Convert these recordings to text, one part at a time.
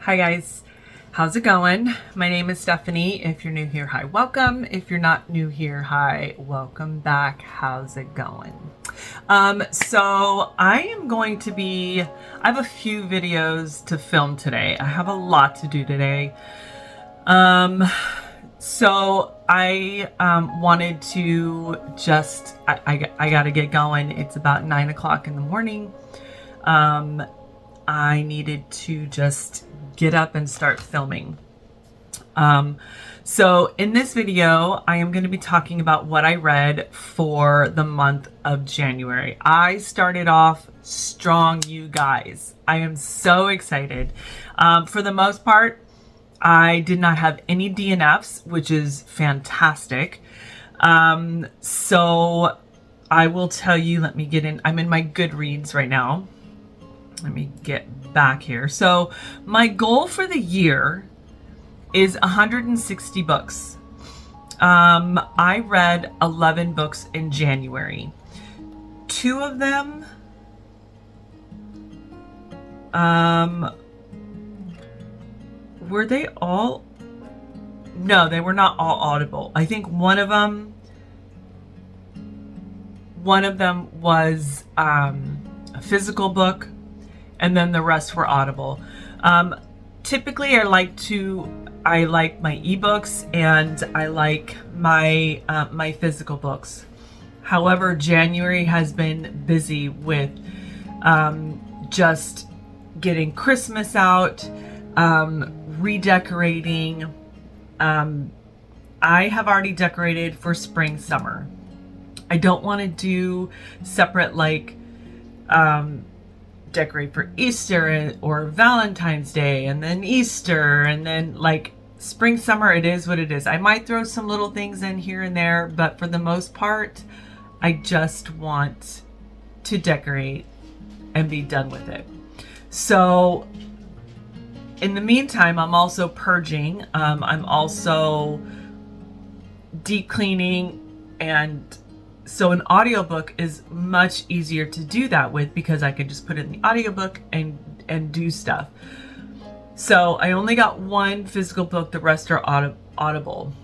Hi guys, how's it going? My name is Stephanie. If you're new here, hi, welcome. If you're not new here, hi, welcome back. How's it going? So I am going to I have a few videos to film today. I have a lot to do today. So I wanted to I gotta get going. It's about 9 o'clock in the morning. I needed to just get up and start filming. So in this video, I am going to be talking about what I read for the month of January. I started off strong, you guys. I am so excited. For the most part, I did not have any DNFs, which is fantastic. So I will tell you, let me get in. I'm in my Goodreads right now. Let me get back here. So my goal for the year is 160 books. I read 11 books in January. 2 of them were they all? No, they were not all Audible. I think one of them was a physical book, and then the rest were Audible. Typically, I like my ebooks and I like my my physical books. However, January has been busy with just getting Christmas out, redecorating. I have already decorated for spring, summer. I don't want to do separate decorate for Easter or Valentine's Day and then Easter and then spring, summer. It is what it is. I might throw some little things in here and there, but for the most part, I just want to decorate and be done with it. So in the meantime, I'm also purging. I'm also deep cleaning, and so an audiobook is much easier to do that with because I can just put it in the audiobook and do stuff. So I only got 1 physical book, the rest are Audible.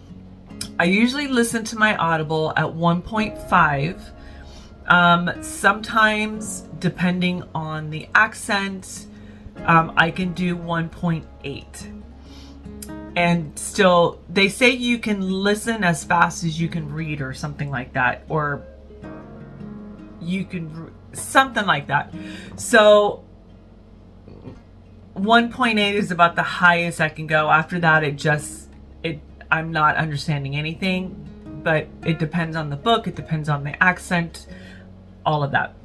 I usually listen to my Audible at 1.5. Sometimes, depending on the accent, I can do 1.8. And still, they say you can listen as fast as you can read or something like that, or you can something like that. So 1.8 is about the highest I can go. After that, I'm not understanding anything, but it depends on the book. It depends on the accent, all of that.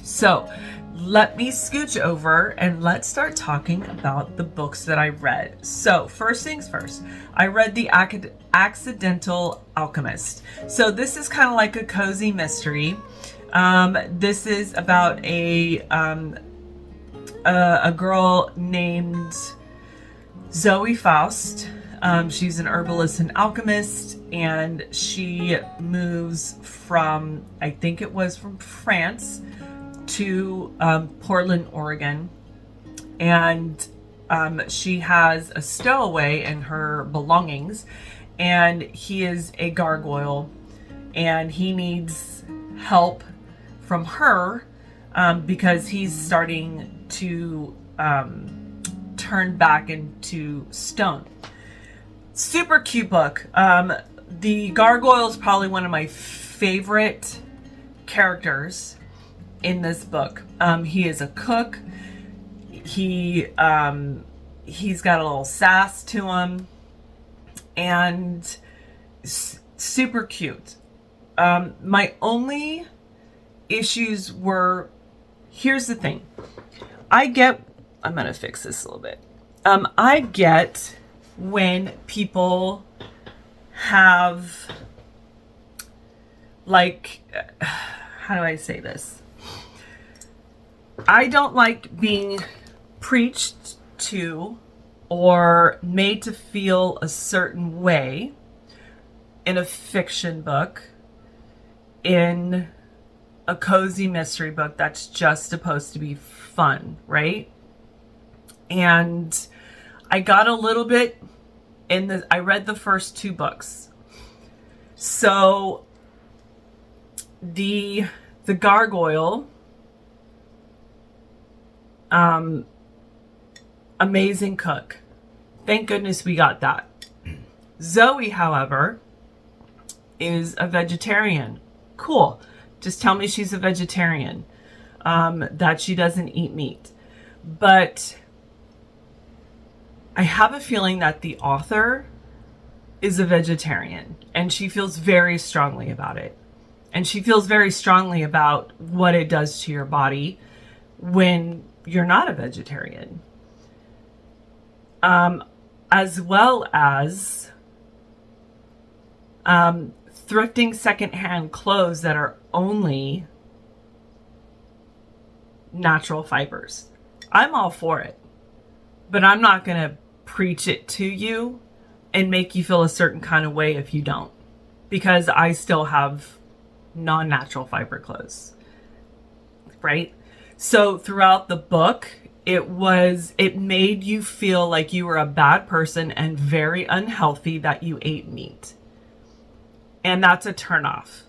So let me scooch over and let's start talking about the books that I read. So first things first, I read The Accidental Alchemist. So this is kind of like a cozy mystery. This is about a girl named Zoe Faust. She's an herbalist and alchemist, and she moves from, I think it was from France, to Portland, Oregon, and she has a stowaway in her belongings, and he is a gargoyle, and he needs help from her because he's starting to turn back into stone. Super cute book. The gargoyle is probably one of my favorite characters in this book. He is a cook. He's got a little sass to him, and super cute. My only issues were, here's the thing. I'm gonna fix this a little bit. I get when people have how do I say this? I don't like being preached to or made to feel a certain way in a fiction book, in a cozy mystery book that's just supposed to be fun, right? And I got a little bit I read the first 2 books. So the gargoyle, amazing cook. Thank goodness we got that. Zoe, however, is a vegetarian. Cool. Just tell me she's a vegetarian, that she doesn't eat meat. But I have a feeling that the author is a vegetarian, and she feels very strongly about it. And she feels very strongly about what it does to your body when you're not a vegetarian. As well as thrifting secondhand clothes that are only natural fibers. I'm all for it, but I'm not going to preach it to you and make you feel a certain kind of way if you don't, because I still have non-natural fiber clothes, right? So throughout the book, it made you feel like you were a bad person and very unhealthy that you ate meat. And that's a turnoff.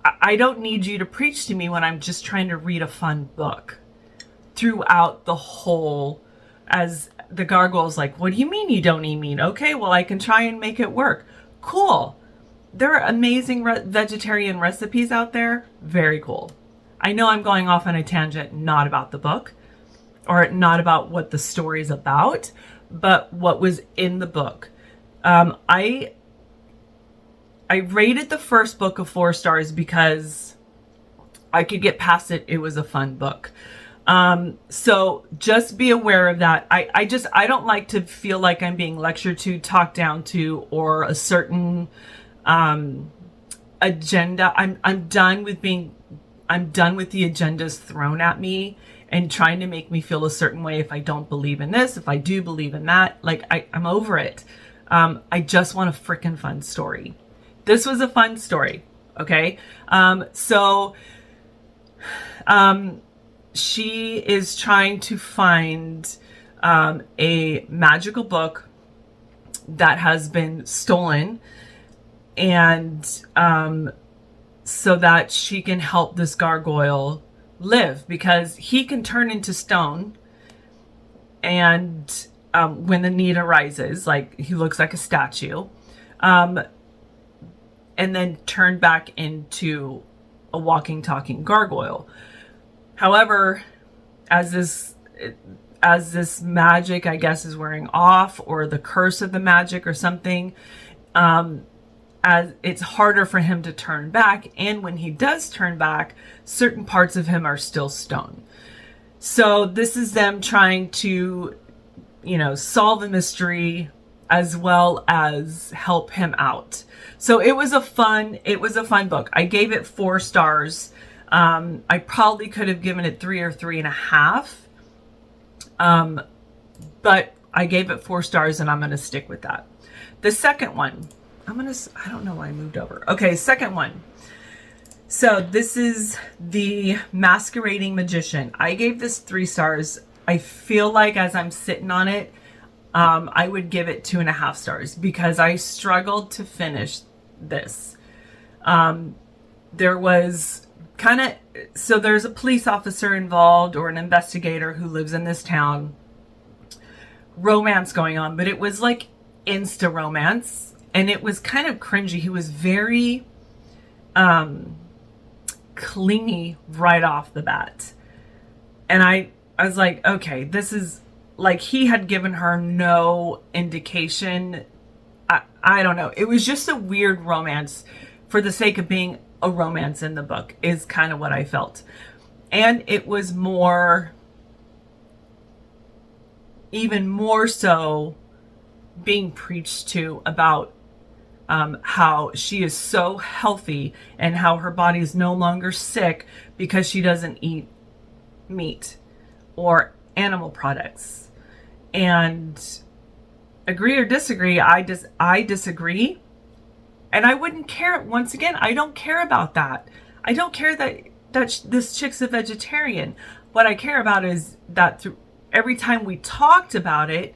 I don't need you to preach to me when I'm just trying to read a fun book. Throughout the whole, as the gargoyle's like, what do you mean you don't eat meat? Okay, well, I can try and make it work. Cool. There are amazing vegetarian recipes out there. Very cool. I know I'm going off on a tangent, not about the book, or not about what the story is about, but what was in the book. I rated the first book of 4 stars because I could get past it. It was a fun book. So just be aware of that. I don't like to feel like I'm being lectured to, talked down to, or a certain agenda. I'm done with the agendas thrown at me and trying to make me feel a certain way if I don't believe in this, if I do believe in that. Like, I'm over it. I just want a freaking fun story. This was a fun story. Okay. She is trying to find a magical book that has been stolen, and so that she can help this gargoyle live, because he can turn into stone, and when the need arises, like, he looks like a statue, and then turn back into a walking, talking gargoyle. However, as this magic, I guess, is wearing off, or the curse of the magic or something, as it's harder for him to turn back. And when he does turn back, certain parts of him are still stone. So this is them trying to, solve the mystery as well as help him out. So it was a fun book. I gave it 4 stars. I probably could have given it 3 or 3.5. But I gave it 4 stars, and I'm going to stick with that. The second one, I don't know why I moved over. Okay, second one. So this is The Masquerading Magician. I gave this 3 stars. I feel like as I'm sitting on it, I would give it 2.5 stars because I struggled to finish this. There was there's a police officer involved, or an investigator who lives in this town. Romance going on, but it was like insta romance, and it was kind of cringy. He was very clingy right off the bat, and I was like, okay, this is like, he had given her no indication. I don't know. It was just a weird romance for the sake of being a romance in the book, is kind of what I felt. And it was even more so being preached to about how she is so healthy and how her body is no longer sick because she doesn't eat meat or animal products. And agree or disagree, I disagree. And I wouldn't care. Once again, I don't care about that. I don't care that this chick's a vegetarian. What I care about is that every time we talked about it,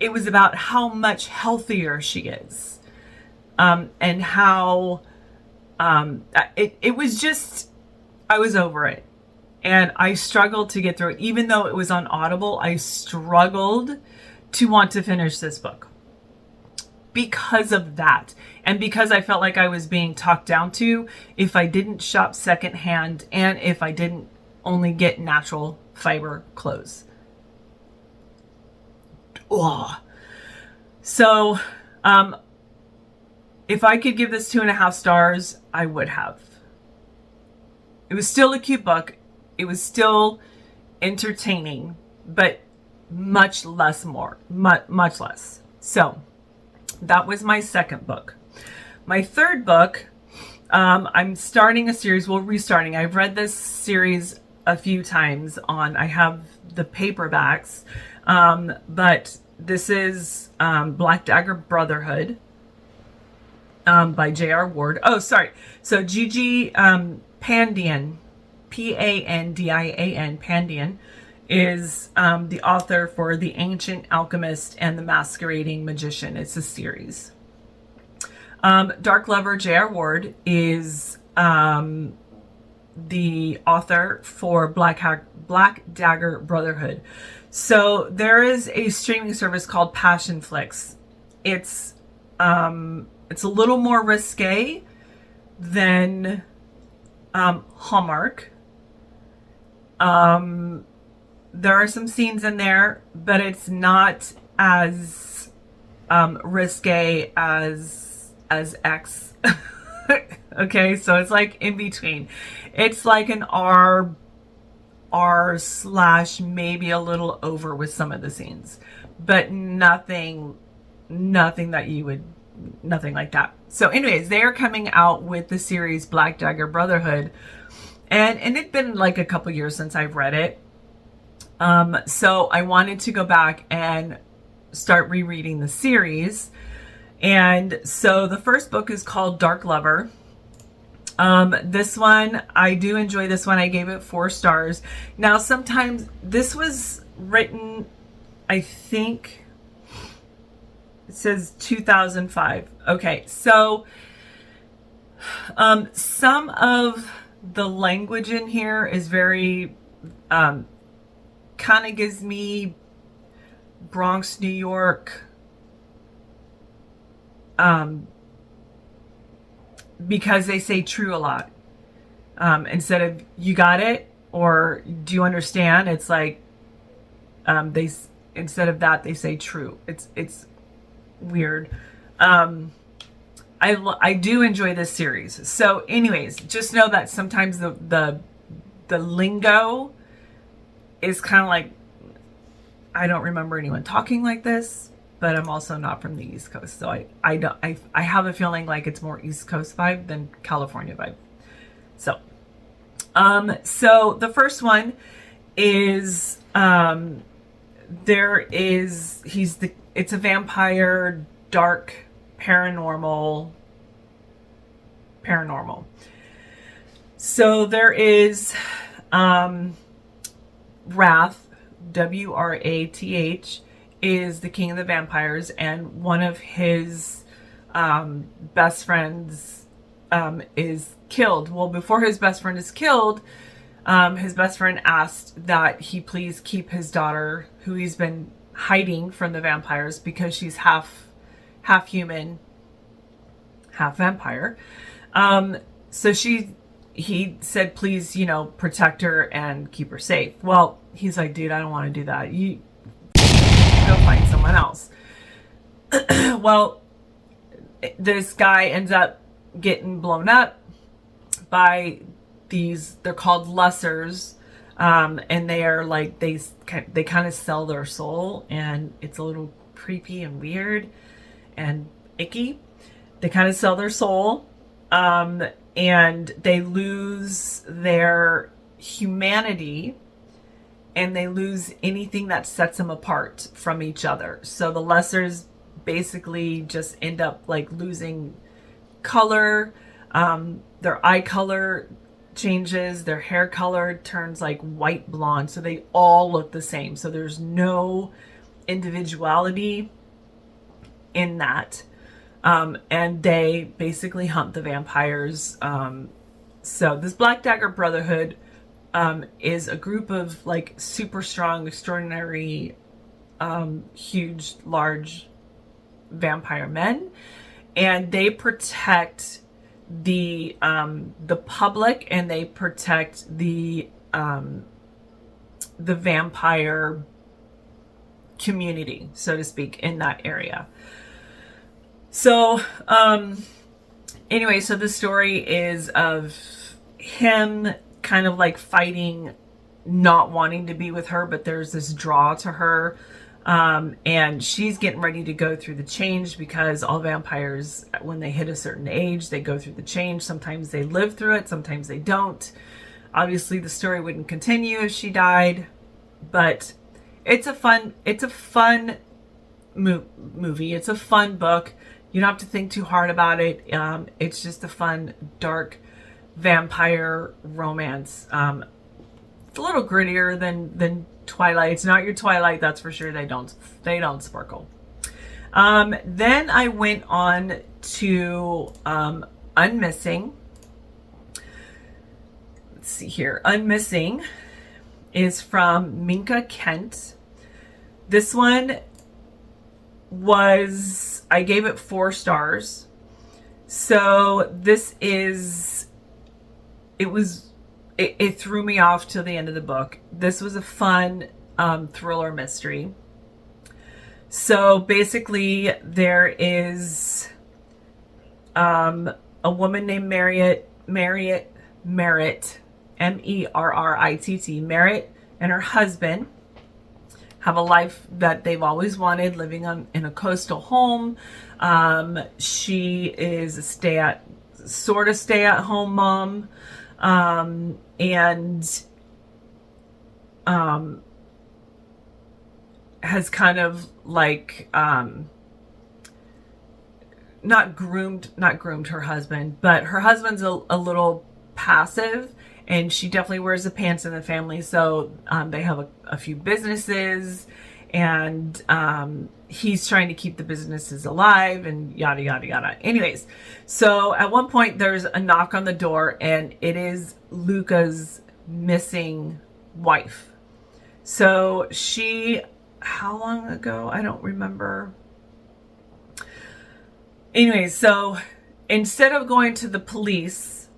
it was about how much healthier she is. And how it was just, I was over it. And I struggled to get through it. Even though it was on Audible, I struggled to want to finish this book because of that. And because I felt like I was being talked down to if I didn't shop secondhand and if I didn't only get natural fiber clothes. Ugh. So, if I could give this 2.5 stars, I would have. It was still a cute book. It was still entertaining, but much less. So that was my second book. My third book, I'm starting a series. Well, restarting. I've read this series a few times I have the paperbacks, but this is Black Dagger Brotherhood by J.R. Ward. Oh, sorry. So Gigi Pandian, Pandian, Pandian, is the author for The Ancient Alchemist and The Masquerading Magician. It's a series. Dark Lover J.R. Ward is the author for Black Dagger Brotherhood. So there is a streaming service called Passion Flix. It's a little more risque than Hallmark. There are some scenes in there, but it's not as risque as X. Okay, so it's like in between. It's like an R / maybe a little over with some of the scenes, but nothing like that. So anyways, they are coming out with the series Black Dagger Brotherhood, and it's been like a couple years since I've read it. So I wanted to go back and start rereading the series. And so the first book is called Dark Lover. This one, I do enjoy this one. I gave it 4 stars. Now, sometimes this was written, I think it says 2005. Okay. So, some of the language in here is very, kind of gives me Bronx, New York, because they say true a lot. Instead of you got it or do you understand, it's like instead of that they say true. It's weird. I do enjoy this series. So anyways, just know that sometimes the lingo is kind of like, I don't remember anyone talking like this, but I'm also not from the East Coast. So I have a feeling like it's more East Coast vibe than California vibe. So, so the first one is, it's a vampire, dark, paranormal. So there is, Wrath, Wrath, is the king of the vampires, and one of his best friends is killed. Well, before his best friend is killed, his best friend asked that he please keep his daughter, who he's been hiding from the vampires because she's half human, half vampire. So he said, please, protect her and keep her safe. Well, he's like, dude, I don't want to do that. You go find someone else. Well, this guy ends up getting blown up by they're called lessers, and they are like, they kind of sell their soul, and it's a little creepy and weird and icky. They kind of sell their soul, and they lose their humanity, and they lose anything that sets them apart from each other. So the lessers basically just end up like losing color, their eye color changes, their hair color turns like white blonde, so they all look the same. So there's no individuality in that. And they basically hunt the vampires. So this Black Dagger Brotherhood is a group of like super strong, extraordinary, huge, large vampire men, and they protect the public, and they protect the vampire community, so to speak, in that area. So anyway, so the story is of him kind of like fighting, not wanting to be with her, but there's this draw to her. And she's getting ready to go through the change, because all vampires, when they hit a certain age, they go through the change. Sometimes they live through it, sometimes they don't. Obviously the story wouldn't continue if she died, but it's a fun movie. It's a fun book. You don't have to think too hard about it. It's just a fun, dark vampire romance. It's a little grittier than Twilight. It's not your Twilight, that's for sure. They don't sparkle. Then I went on to Unmissing. Let's see here. Unmissing is from Minka Kent. This one I gave it 4 stars. So it threw me off till the end of the book. This was a fun thriller mystery. So basically there is a woman named Merritt, Merritt, M-E-R-R-I-T-T, Merritt, and her husband have a life that they've always wanted, living in a coastal home. She is a stay-at-home mom, and has kind of like not groomed her husband, but her husband's a little passive, and she definitely wears the pants in the family. So they have a few businesses, and he's trying to keep the businesses alive, and yada yada yada. Anyways, so at one point there's a knock on the door, and it is Luca's missing wife. So how long ago? I don't remember. Anyways, so instead of going to the police,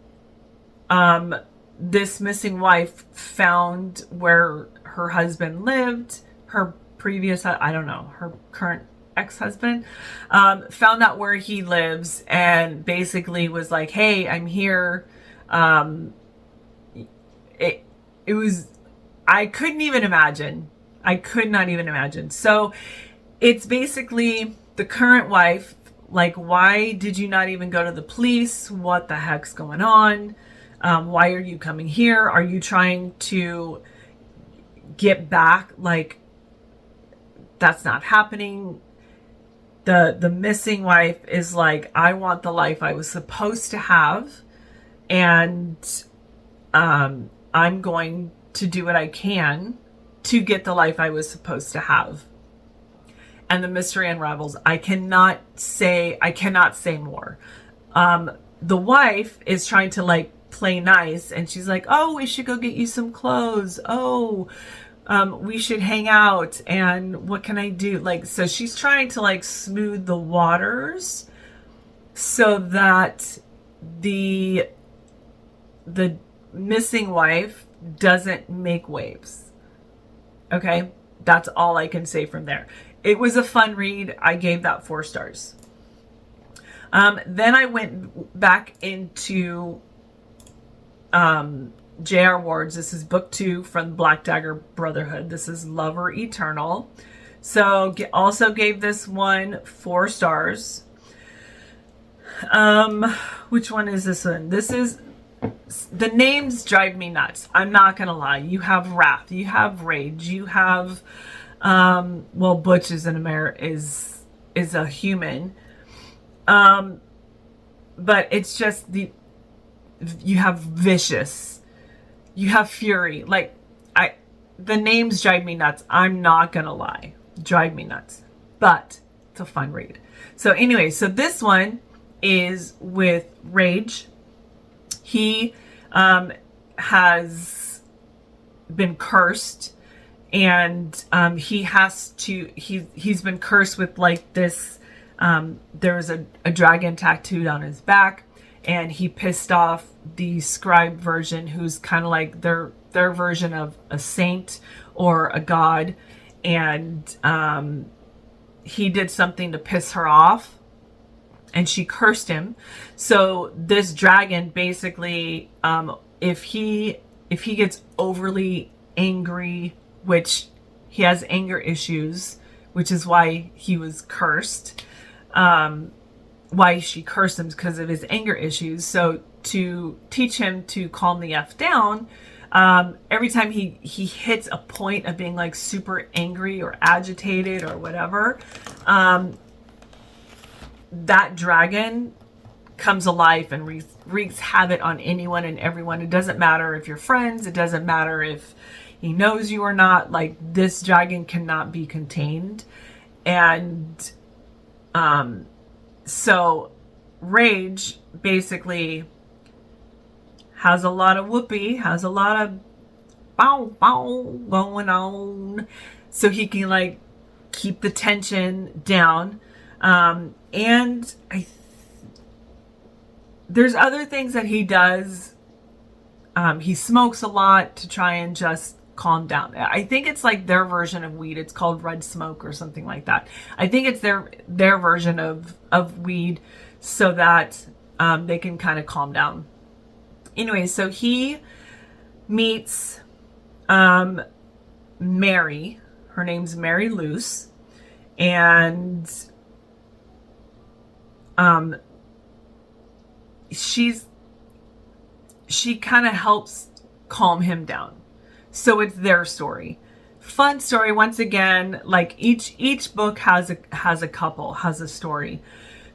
this missing wife found where her husband lived, her current ex-husband, found out where he lives, and basically was like, hey, I'm here. I could not even imagine. So it's basically the current wife, like, why did you not even go to the police? What the heck's going on? Why are you coming here? Are you trying to get back? Like, that's not happening. The missing wife is like, I want the life I was supposed to have, and I'm going to do what I can to get the life I was supposed to have. And the mystery unravels. I cannot say more. The wife is trying to like play nice, and she's like, oh, we should go get you some clothes. Oh, we should hang out, and what can I do? Like, so she's trying to like smooth the waters so that the missing wife doesn't make waves. Okay, that's all I can say from there. It was a fun read. I gave that 4 stars. Then I went back into J.R. Ward's. This is book 2 from Black Dagger Brotherhood. This is Lover Eternal. So also gave this one 4 stars. Which one is this one? This is, the names drive me nuts. I'm not gonna lie. You have Wrath, you have Rage, you have Butch is is a human. But it's just you have vicious, you have fury. Like, the names drive me nuts. I'm not gonna lie, drive me nuts, but it's a fun read. So anyway, so this one is with Rage. He has been cursed, and he's been cursed with like this. There's a dragon tattooed on his back, and he pissed off the scribe version, who's kind of like their version of a saint or a god, and he did something to piss her off, and she cursed him. So this dragon basically, if he gets overly angry, which he has anger issues, which is why he was cursed, why she cursed him, because of his anger issues. So to teach him to calm the F down, every time he hits a point of being like super angry or agitated or whatever, that dragon comes alive and wreaks havoc on anyone and everyone. It doesn't matter if you're friends. It doesn't matter if he knows you or not. Like, this dragon cannot be contained. And so Rage basically has a lot of whoopee, has a lot of bow bow going on, so he can like keep the tension down. And there's other things that he does. He smokes a lot to try and just calm down. I think it's like their version of weed. It's called red smoke or something like that. I think it's their version of weed, so that they can kind of calm down. Anyway, so he meets Mary. Her name's Mary Luce, and she kind of helps calm him down. So it's their story. Fun story. Once again, like each book has a couple, has a story.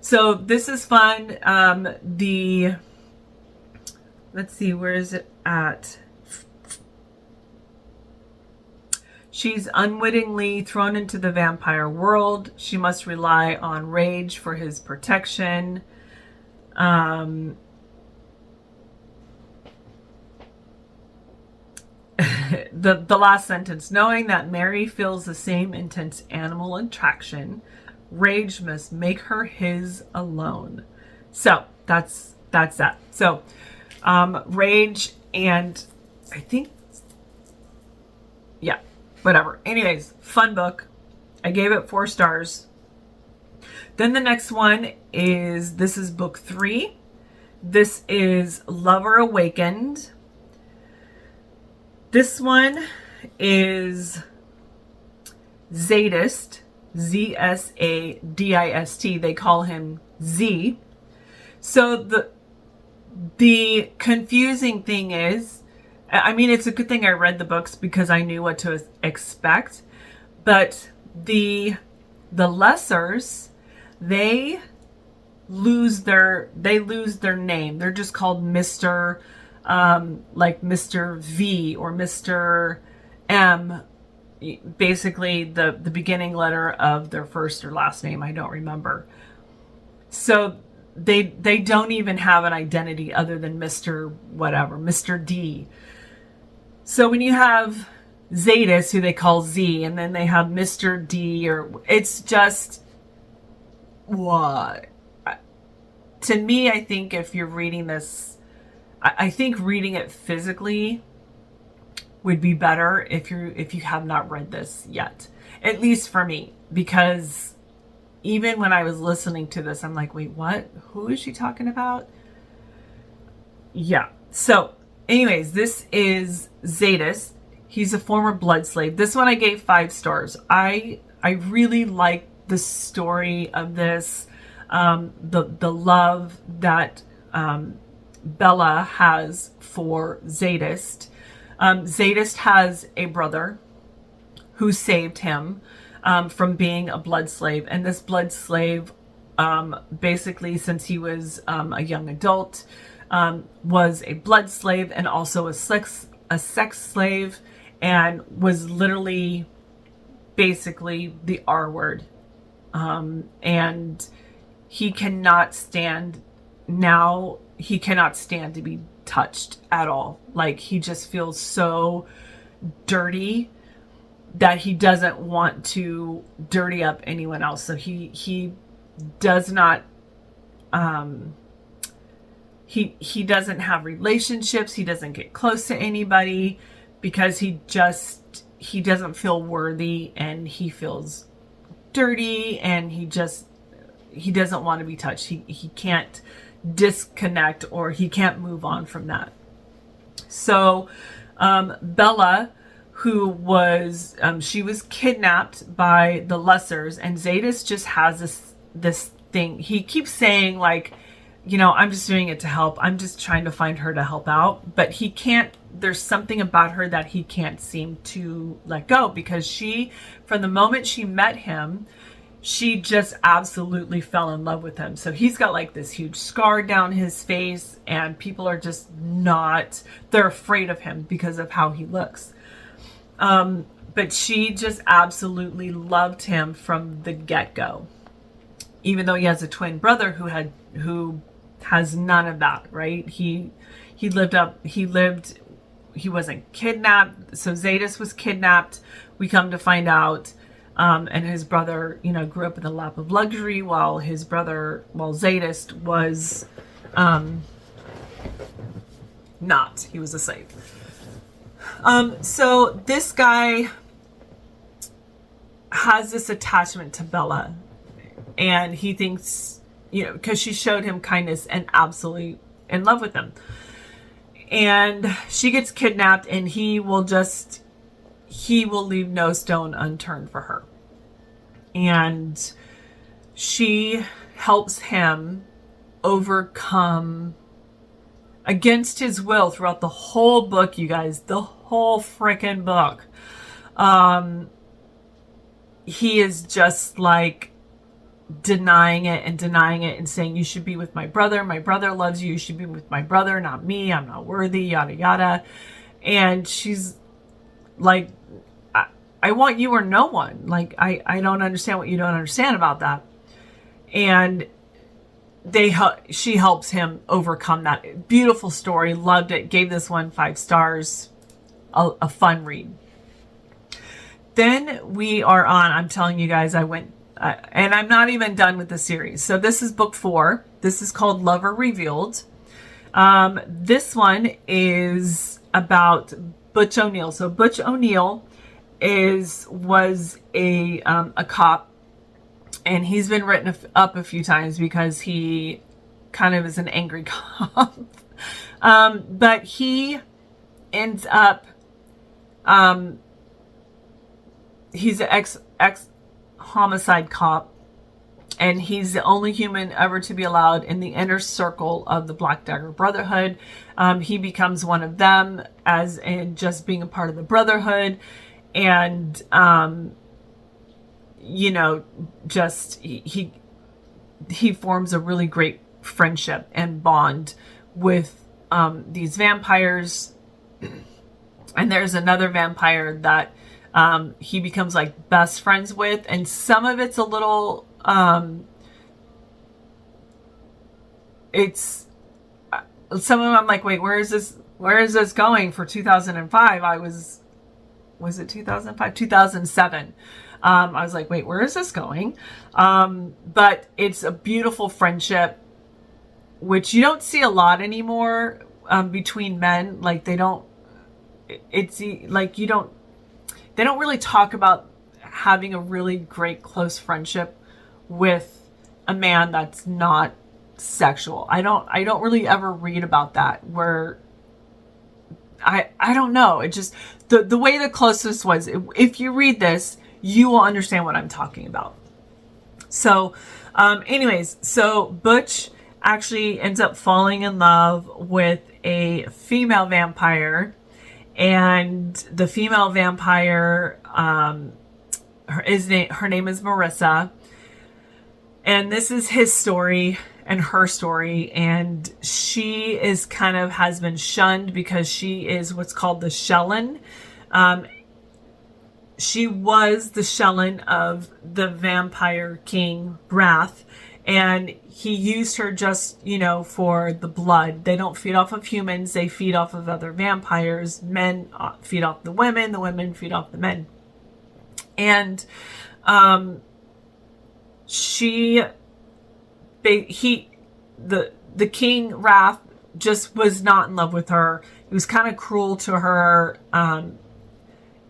So this is fun. Let's see, where is it at? She's unwittingly thrown into the vampire world. She must rely on Rage for his protection. The last sentence, knowing that Mary feels the same intense animal attraction, Rage must make her his alone. So that's that. So Rage, and I think, yeah, whatever. Anyways, fun book. I gave it 4 stars. Then the next one this is book 3. This is Lover Awakened. This one is Zadist, Zasadist. They call him Z. So the confusing thing is, I mean, it's a good thing I read the books because I knew what to expect. But the lessers, they lose their name. They're just called Mr. Like Mr. V or Mr. M. Basically the beginning letter of their first or last name. I don't remember. So they don't even have an identity other than Mr. whatever, Mr. D. So when you have Zadis, who they call Z, and then they have Mr. D, or it's just what? To me, I think if you're reading this, I think reading it physically would be better if you have not read this yet. At least for me, because even when I was listening to this, I'm like, wait, what? Who is she talking about? Yeah. So anyways, this is Zadis. He's a former blood slave. This one I gave 5 stars. I really like the story of this. The love that Bella has for Zadist. Zadist has a brother who saved him from being a blood slave. And this blood slave, basically, since he was a young adult, was a blood slave and also a sex slave, and was literally basically the R word. And he cannot stand to be touched at all. Like, he just feels so dirty that he doesn't want to dirty up anyone else. So he does not, he doesn't have relationships. He doesn't get close to anybody because he doesn't feel worthy, and he feels dirty, and he doesn't want to be touched. He can't disconnect, or he can't move on from that. So Bella, who was she was kidnapped by the Lessers, and Zadis just has this thing. He keeps saying, like, I'm just doing it to help. I'm just trying to find her to help out. But he can't, there's something about her that he can't seem to let go, because from the moment she met him, she just absolutely fell in love with him. So he's got like this huge scar down his face, and people are just they're afraid of him because of how he looks. But she just absolutely loved him from the get-go, even though he has a twin brother who has none of that, right? He wasn't kidnapped. So Zadis was kidnapped. We come to find out, and his brother, grew up in the lap of luxury, while Zadis was, not. He was a slave. So this guy has this attachment to Bella, and he thinks, because she showed him kindness and absolutely in love with him. And she gets kidnapped, and he will leave no stone unturned for her. And she helps him overcome, against his will, throughout the whole book, you guys, the whole freaking book. He is just like denying it and saying, you should be with my brother. My brother loves you. You should be with my brother, not me. I'm not worthy, yada, yada. And she's like, I want you or no one. Like, I don't understand what you don't understand about that. And she helps him overcome that. Beautiful story. Loved it. Gave this one 5 stars. A fun read. Then we are on, I'm telling you guys, I went, and I'm not even done with the series. So this is book 4. This is called Lover Revealed. This one is about Butch O'Neill. So Butch O'Neill was a cop, and he's been written up a few times because he kind of is an angry cop. But he ends up, he's an ex homicide cop, and he's the only human ever to be allowed in the inner circle of the Black Dagger Brotherhood. He becomes one of them, as in just being a part of the Brotherhood, and just he forms a really great friendship and bond with these vampires. And there's another vampire that he becomes like best friends with, and some of it's a little some of them I'm like, wait, where is this going for 2005? Was it 2005? 2007. I was like, wait, where is this going? But it's a beautiful friendship, which you don't see a lot anymore between men. Like, they don't really talk about having a really great close friendship with a man that's not sexual. I don't really ever read about that, where I don't know. It just, the way the closest was, if you read this, you will understand what I'm talking about. So, anyways, so Butch actually ends up falling in love with a female vampire, and the female vampire, her name is Marissa, and this is his story. and her story. And she is kind of has been shunned because she is what's called the Shellen. She was the Shellen of the vampire king Wrath, and he used her just, for the blood. They don't feed off of humans, they feed off of other vampires. Men feed off the women feed off the men. And the king Wrath just was not in love with her. He was kind of cruel to her,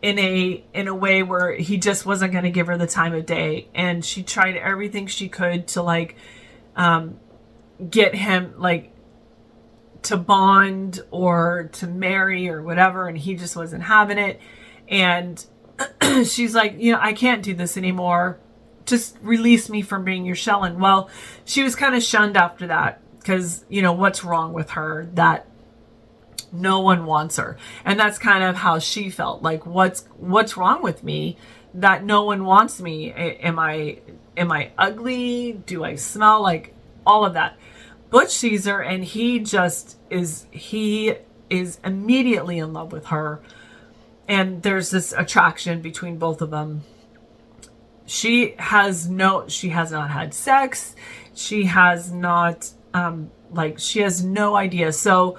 in a way where he just wasn't going to give her the time of day. And she tried everything she could to get him to bond or to marry or whatever, and he just wasn't having it. And she's like, I can't do this anymore. Just release me from being your Shellen. Well, she was kind of shunned after that because, what's wrong with her that no one wants her? And that's kind of how she felt. Like, what's wrong with me that no one wants me? Am I ugly? Do I smell? Like, all of that. Butch sees her, and he is immediately in love with her. And there's this attraction between both of them. She has not had sex. She has not, she has no idea. So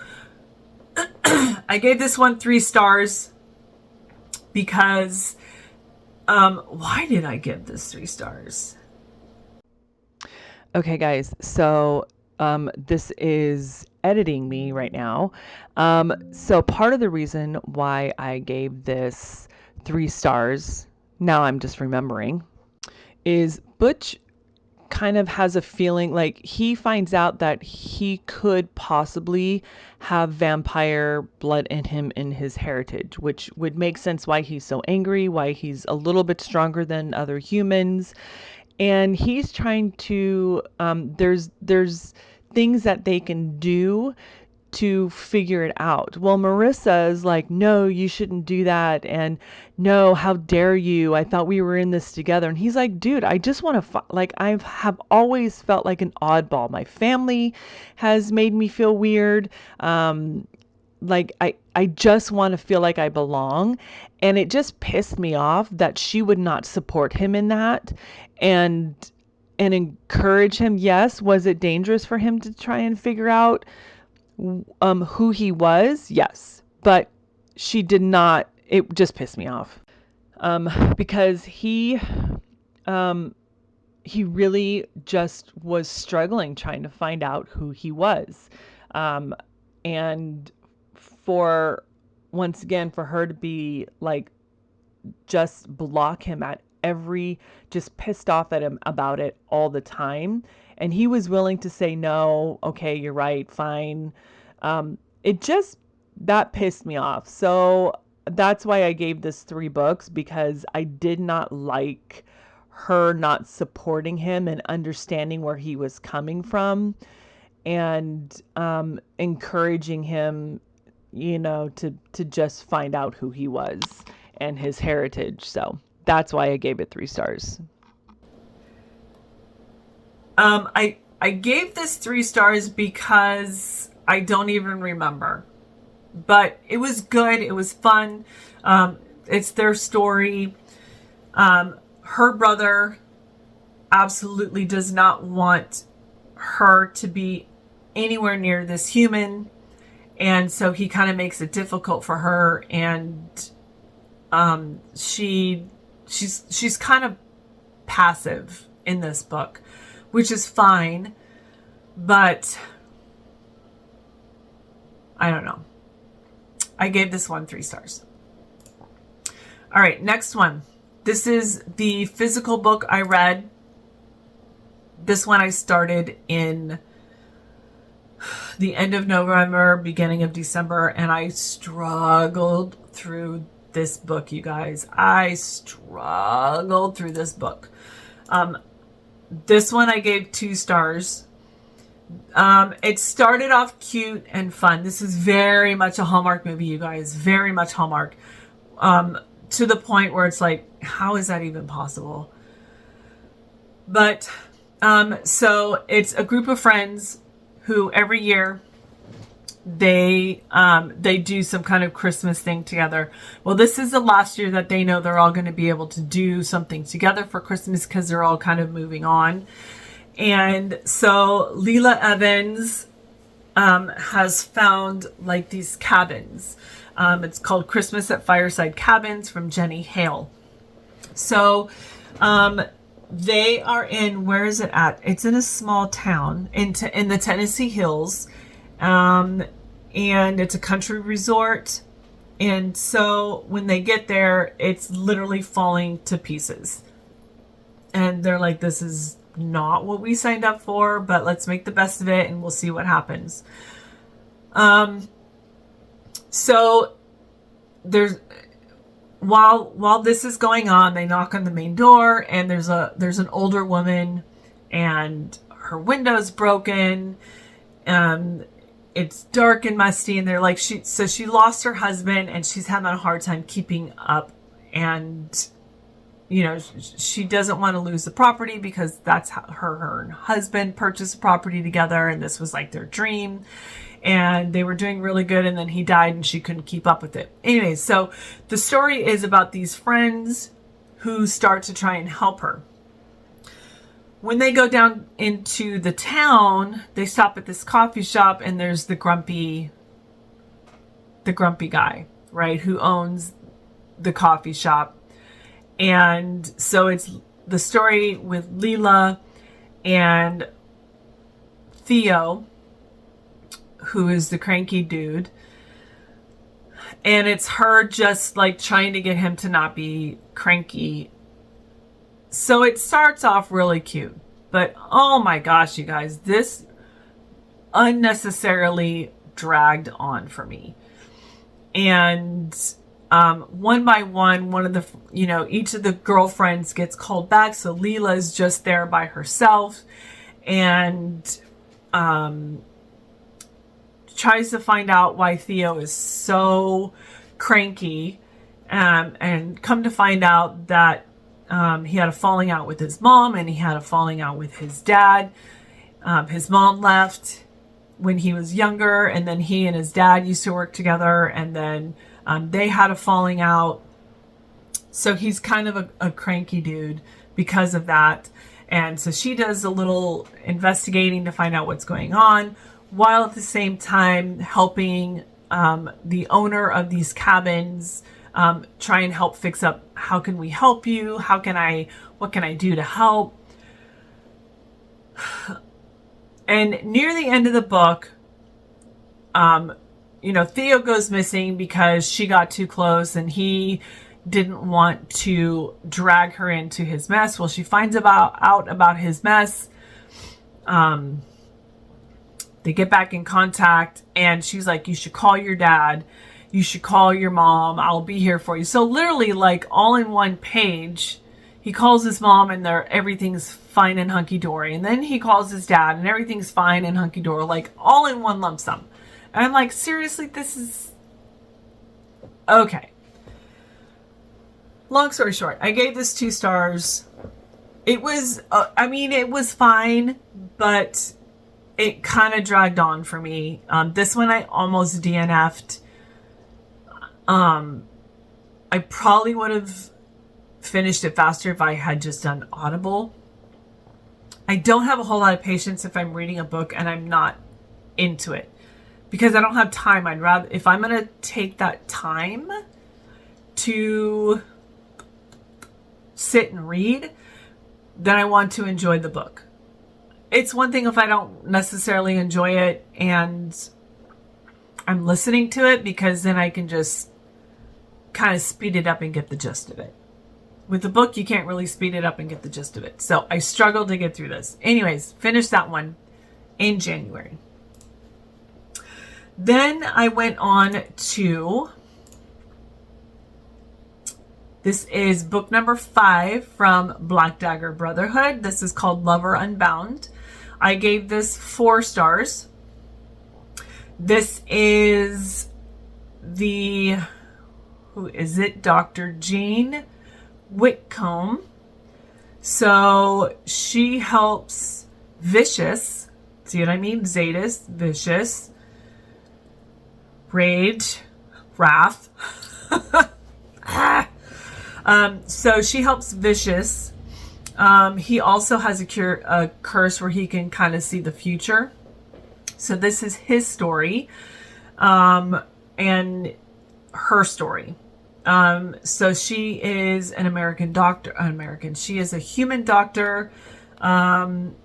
I gave this one 3 stars because, why did I give this 3 stars? Okay, guys, so this is editing me right now. So part of the reason why I gave this 3 stars, now I'm just remembering, is Butch kind of has a feeling like he finds out that he could possibly have vampire blood in him in his heritage, which would make sense why he's so angry, why he's a little bit stronger than other humans. And he's trying to, there's things that they can do to figure it out. Well, Marissa is like, no, you shouldn't do that. And no, how dare you? I thought we were in this together. And he's like, dude, I just want to, I have always felt like an oddball. My family has made me feel weird. I just want to feel like I belong. And it just pissed me off that she would not support him in that and encourage him. Yes. Was it dangerous for him to try and figure out who he was? Yes, but she did not. It just pissed me off, because he really just was struggling trying to find out who he was, and for once again for her to be like just block him at every, just pissed off at him about it all the time. And he was willing to say, no, okay, you're right, fine. It just, that pissed me off. So that's why I gave this 3 books, because I did not like her not supporting him and understanding where he was coming from, and encouraging him, to just find out who he was and his heritage. So that's why I gave it 3 stars. I gave this 3 stars because I don't even remember, but it was good. It was fun. It's their story. Her brother absolutely does not want her to be anywhere near this human. And so he kind of makes it difficult for her. And, she's kind of passive in this book, which is fine, but I don't know. I gave this one 3 stars. All right, next one. This is the physical book I read. This one I started in the end of November, beginning of December, and I struggled through this book, you guys. I struggled through this book. This one I gave 2 stars. It started off cute and fun. This is very much a Hallmark movie, you guys. Very much Hallmark. To the point where it's like, how is that even possible? But So it's a group of friends who every year they do some kind of Christmas thing together. Well, this is the last year that they know they're all going to be able to do something together for Christmas because they're all kind of moving on. And so Leela Evans has found like these cabins. It's called Christmas at Fireside Cabins from Jenny Hale. So they are in, where is it at? It's in a small town in the Tennessee Hills. And it's a country resort. And so when they get there, it's literally falling to pieces. And they're like, this is not what we signed up for, but let's make the best of it and we'll see what happens. So there's, while this is going on, they knock on the main door and there's an older woman and her window's broken. It's dark and musty, and they're like, she lost her husband and she's having a hard time keeping up, and she doesn't want to lose the property because that's how her husband purchased the property together, and this was like their dream, and they were doing really good, and then he died and she couldn't keep up with it. Anyways, so the story is about these friends who start to try and help her. When they go down into the town, they stop at this coffee shop, and there's the grumpy guy, right, who owns the coffee shop. And so it's the story with Leela and Theo, who is the cranky dude. And it's her just like trying to get him to not be cranky. So it starts off really cute, but oh my gosh, you guys, this unnecessarily dragged on for me. And one by one of the, each of the girlfriends gets called back. So Leela is just there by herself and tries to find out why Theo is so cranky, and come to find out that he had a falling out with his mom and he had a falling out with his dad. His mom left when he was younger, and then he and his dad used to work together, and then they had a falling out. So he's kind of a cranky dude because of that. And so she does a little investigating to find out what's going on, while at the same time helping the owner of these cabins try and help fix up. How can we help you? What can I do to help? And near the end of the book, Theo goes missing because she got too close and he didn't want to drag her into his mess. Well, she finds out about his mess. They get back in contact and she's like, you should call your dad. You should call your mom. I'll be here for you. So literally, like, all in one page, he calls his mom and everything's fine and hunky-dory. And then he calls his dad and everything's fine and hunky-dory, like all in one lump sum. And I'm like, seriously, this is... Okay. Long story short, I gave this 2 stars. It was, it was fine, but it kind of dragged on for me. This one I almost DNF'd. I probably would have finished it faster if I had just done Audible. I don't have a whole lot of patience if I'm reading a book and I'm not into it, because I don't have time. I'd rather, if I'm going to take that time to sit and read, then I want to enjoy the book. It's one thing if I don't necessarily enjoy it and I'm listening to it, because then I can just kind of speed it up and get the gist of it. With the book, you can't really speed it up and get the gist of it. So I struggled to get through this. Anyways, finished that one in January. Then I went on to, this is book number 5 from Black Dagger Brotherhood. This is called Lover Unbound. I gave this 4 stars. This is who is it? Dr. Jean Whitcomb. So she helps Vicious. See what I mean? Zadis, Vicious, Rage, Wrath. So she helps Vicious. He also has a curse where he can kind of see the future. So this is his story, and her story. So she is an American doctor. She is a human doctor, and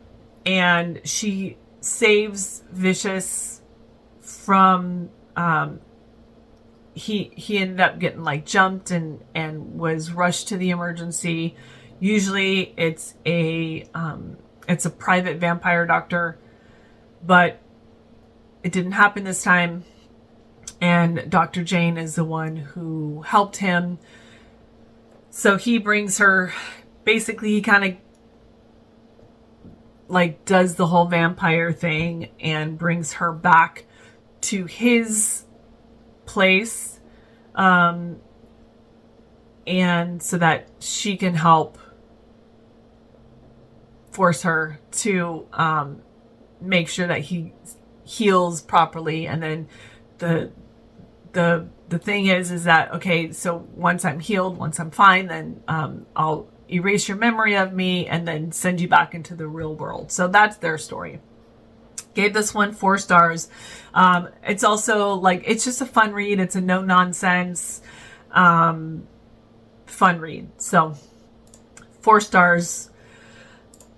she saves Vicious from. He ended up getting like jumped and was rushed to the emergency. Usually it's a private vampire doctor, but it didn't happen this time. And Dr. Jane is the one who helped him. So he brings her, basically he kind of like does the whole vampire thing and brings her back to his place. And so that she can help force her to make sure that he heals properly. And then the thing is that, okay, so once I'm healed, once I'm fine, then I'll erase your memory of me and then send you back into the real world. So that's their story. Gave this one 4 stars. It's also like, it's just a fun read. It's a no nonsense fun read. So 4 stars.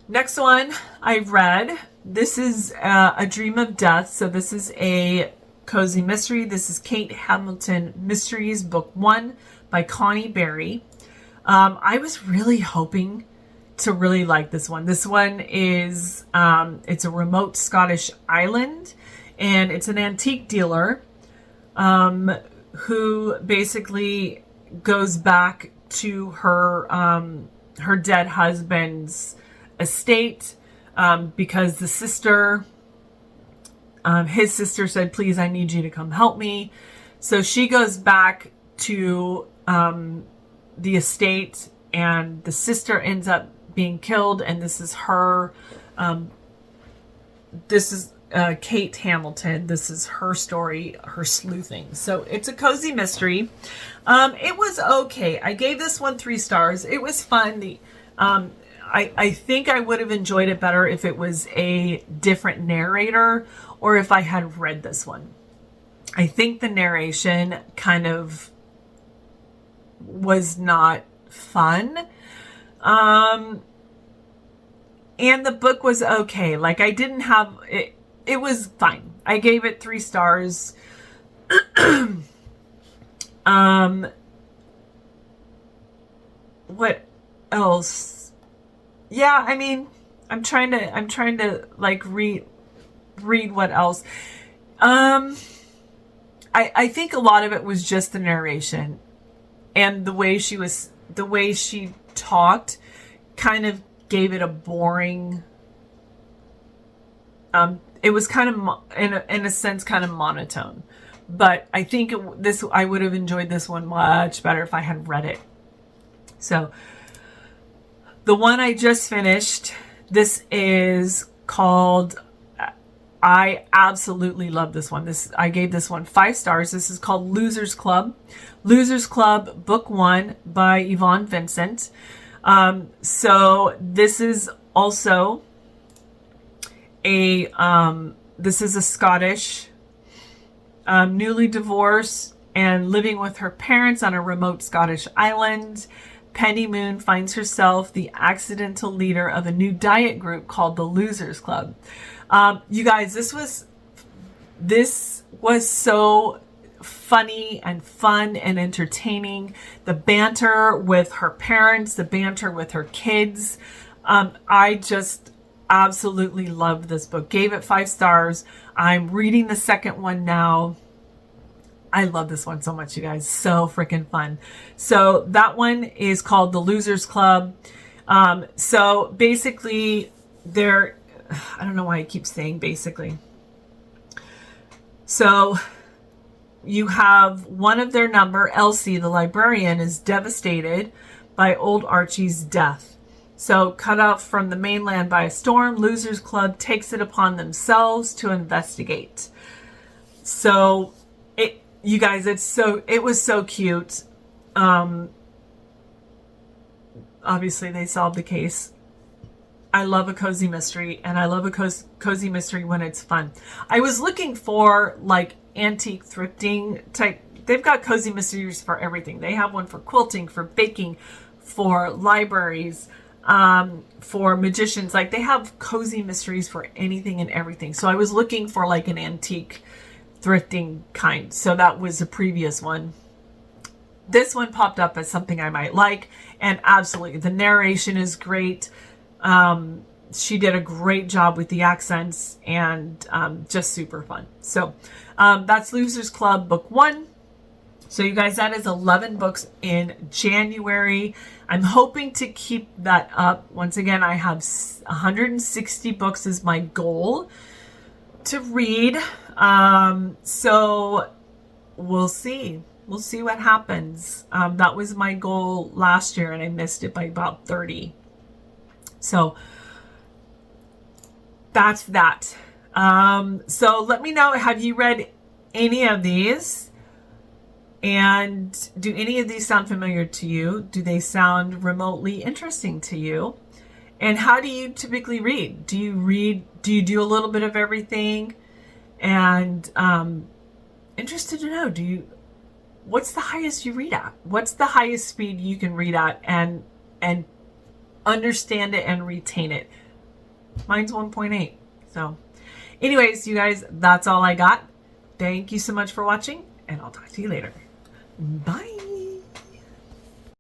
Next one I read. This is A Dream of Death. So this is a cozy mystery. This is Kate Hamilton Mysteries, Book 1 by Connie Berry. I was really hoping to really like this one. This one is, it's a remote Scottish island, and it's an antique dealer who basically goes back to her dead husband's estate because the sister, his sister said, please, I need you to come help me. So she goes back to the estate, and the sister ends up being killed, and this is her, this is Kate Hamilton. This is her story, her sleuthing. So it's a cozy mystery. It was okay. I gave this one 3 stars. It was fun. I think I would have enjoyed it better if it was a different narrator or if I had read this one. I think the narration kind of was not fun. And the book was okay. Like, I didn't have it. It was fine. I gave it 3 stars. What else? Yeah, I mean, I'm trying to like read what else. I think a lot of it was just the narration and the way she talked kind of gave it a boring, it was kind of in a sense kind of monotone, but I think I would have enjoyed this one much better if I had read it. So the one I just finished, this is called, I absolutely love this one. I gave this one 5 stars. This is called Losers Club. Losers Club, Book 1 by Yvonne Vincent. So this is also this is a Scottish, newly divorced and living with her parents on a remote Scottish island. Penny Moon finds herself the accidental leader of a new diet group called the Losers Club. You guys, this was so funny and fun and entertaining. The banter with her parents, the banter with her kids. I just absolutely loved this book. Gave it 5 stars. I'm reading the second one now. I love this one so much, you guys. So freaking fun. So that one is called The Losers Club. So basically, I don't know why I keep saying basically. So you have one of their number, Elsie, the librarian, is devastated by old Archie's death. So, cut off from the mainland by a storm, Losers Club takes it upon themselves to investigate. So, you guys, it was so cute. Obviously, they solved the case. I love a cozy mystery, and I love a cozy mystery when it's fun. I was looking for like antique thrifting type. They've got cozy mysteries for everything. They have one for quilting, for baking, for libraries, for magicians. Like, they have cozy mysteries for anything and everything. So I was looking for like an antique thrifting kind. So that was a previous one. This one popped up as something I might like, and absolutely the narration is great. She did a great job with the accents, and just super fun. So that's Losers Club Book 1. So you guys, that is 11 books in January. I'm hoping to keep that up. Once again, I have 160 books is my goal to read. So we'll see. We'll see what happens. That was my goal last year, and I missed it by about 30. So that's that. So let me know, have you read any of these? And do any of these sound familiar to you? Do they sound remotely interesting to you? And how do you typically read? Do you do a little bit of everything? And interested to know, what's the highest you read at? What's the highest speed you can read at and understand it and retain it? Mine's 1.8. So anyways, you guys, that's all I got. Thank you so much for watching, and I'll talk to you later. Bye.